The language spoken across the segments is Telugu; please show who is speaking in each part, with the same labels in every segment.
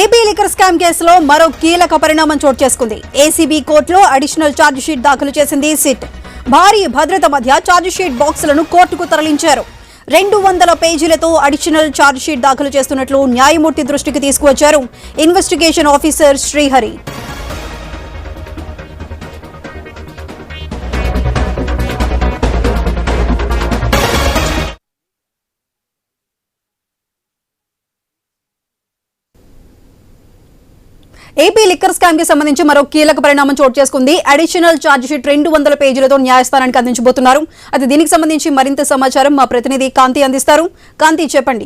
Speaker 1: ఏపీ లిక్కర్ స్కామ్ కేసులో మరో కీలక పరిణామం చోటు చేసుకుంది. ఏసీబీ కోర్టులో అడిషనల్ ఛార్జ్ షీట్ దాఖలు చేసింది సిట్. భారీ భద్రత మధ్య ఛార్జ్ షీట్ బాక్సులను కోర్టుకు తరలించారు. 200 పేజీలతో అడిషనల్ ఛార్జ్ షీట్ దాఖలు చేస్తున్నట్లు న్యాయమూర్తి దృష్టికి తీసుకువచ్చారు investigation officer Srihari. AP liquor scam కి సంబంధించి మరో కీలక పరిణామం చోటు చేసుకుంది. Additional charge sheet 200 పేజీలతో న్యాయస్థానానికి అందించబోతున్నారు. అది దీనికి సంబంధించి మరింత సమాచారం మా ప్రతినిధి కాంతి అందిస్తారు. కాంతి, చెప్పండి.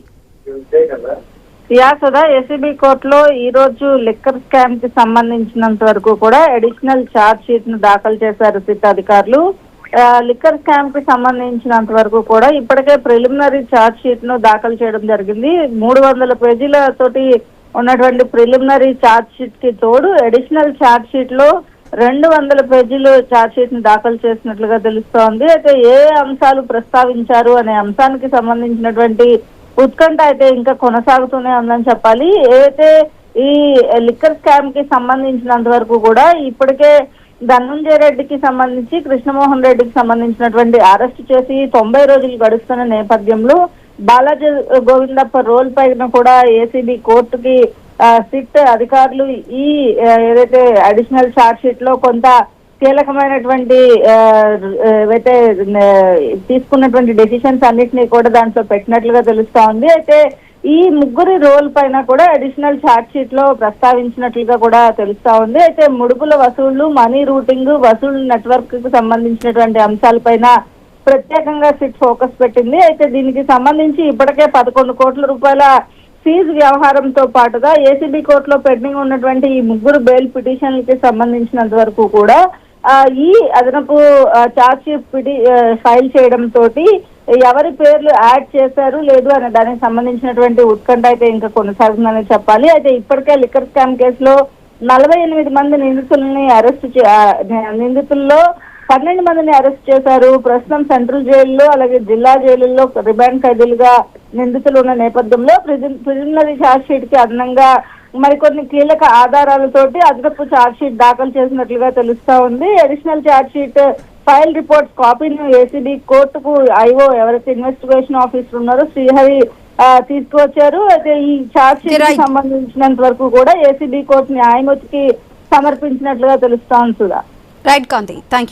Speaker 2: సుధా, ఏసీబీ కోర్టులో ఈ రోజు లిక్కర్ స్కామ్ కి సంబంధించినంత వరకు కూడా అడిషనల్ ఛార్జ్ షీట్ ను దాఖలు చేశారు సిట్ అధికారులు. లిక్కర్ స్కామ్ కి సంబంధించినంత వరకు కూడా ఇప్పటికే ప్రిలిమినరీ ఛార్జ్ షీట్ ను దాఖలు చేయడం జరిగింది. 300 పేజీల తోటి ఉన్నటువంటి ప్రిలిమినరీ ఛార్జ్ షీట్ కి తోడు అడిషనల్ ఛార్జ్ షీట్ లో 200 పేజీలు ఛార్జ్ షీట్ ని దాఖలు చేసినట్లుగా తెలుస్తోంది. అయితే ఏ అంశాలు ప్రస్తావించారు అనే అంశానికి సంబంధించినటువంటి ఉత్కంఠ అయితే ఇంకా కొనసాగుతూనే ఉందని చెప్పాలి. ఏదైతే ఈ లిక్కర్ స్కామ్ కి సంబంధించినంత వరకు కూడా ఇప్పటికే ధనంజయ రెడ్డికి సంబంధించి కృష్ణమోహన్ రెడ్డికి సంబంధించినటువంటి అరెస్ట్ చేసి 90 రోజులు గడుస్తున్న నేపథ్యంలో బాలాజీ గోవిందప్ప రోల్ పైన కూడా ఏసీబీ కోర్టుకి సిట్ అధికారులు ఈ ఏదైతే అడిషనల్ ఛార్జ్ షీట్ లో కొంత కీలకమైనటువంటి ఏవైతే తీసుకున్నటువంటి డెసిషన్స్ అన్నిటినీ కూడా దాంట్లో పెట్టినట్లుగా తెలుస్తా ఉంది. అయితే ఈ ముగ్గురి రోల్ పైన కూడా అడిషనల్ ఛార్జ్ షీట్ లో ప్రస్తావించినట్లుగా కూడా తెలుస్తా ఉంది. అయితే ముడుపుల వసూళ్లు, మనీ రూటింగ్, వసూళ్లు నెట్వర్క్ కు సంబంధించినటువంటి అంశాలపైన ప్రత్యేకంగా సిట్ ఫోకస్ పెట్టింది. అయితే దీనికి సంబంధించి ఇప్పటికే 11 కోట్ల రూపాయల ఫీజు వ్యవహారంతో పాటుగా ఏసీబీ కోర్టులో పెండింగ్ ఉన్నటువంటి ఈ ముగ్గురు బెయిల్ పిటిషన్లకి సంబంధించినంత వరకు కూడా ఈ అదనపు ఛార్జ్ షీట్ ఫైల్ చేయడం తోటి ఎవరి పేర్లు యాడ్ చేశారు లేదు అనే దానికి సంబంధించినటువంటి ఉత్కంఠ అయితే ఇంకా కొనసాగుతుందని చెప్పాలి. అయితే ఇప్పటికే లిక్కర్ స్కామ్ కేసులో 48 మంది నిందితుల్లో 12 మందిని అరెస్ట్ చేశారు. ప్రస్తుతం సెంట్రల్ జైల్లో అలాగే జిల్లా జైలుల్లో రిమాండ్ ఖైదీలుగా నిందితులు ఉన్న నేపథ్యంలో ప్రిలిమినరీ ఛార్జ్ షీట్ కి అదనంగా మరికొన్ని కీలక ఆధారాలతోటి అదనపు ఛార్జ్ షీట్ దాఖలు చేసినట్లుగా తెలుస్తా ఉంది. Additional charge sheet file reports కాపీని ఏసీబీ కోర్టుకు ఐఓ ఎవరైతే ఇన్వెస్టిగేషన్ ఆఫీసర్ ఉన్నారో శ్రీహరి తీసుకువచ్చారు. అయితే ఈ ఛార్జ్ షీట్ కి సంబంధించినంత వరకు కూడా ఏసీబీ కోర్టు న్యాయమూర్తికి సమర్పించినట్లుగా తెలుస్తా ఉంది.
Speaker 1: Right Kanthi, thank you.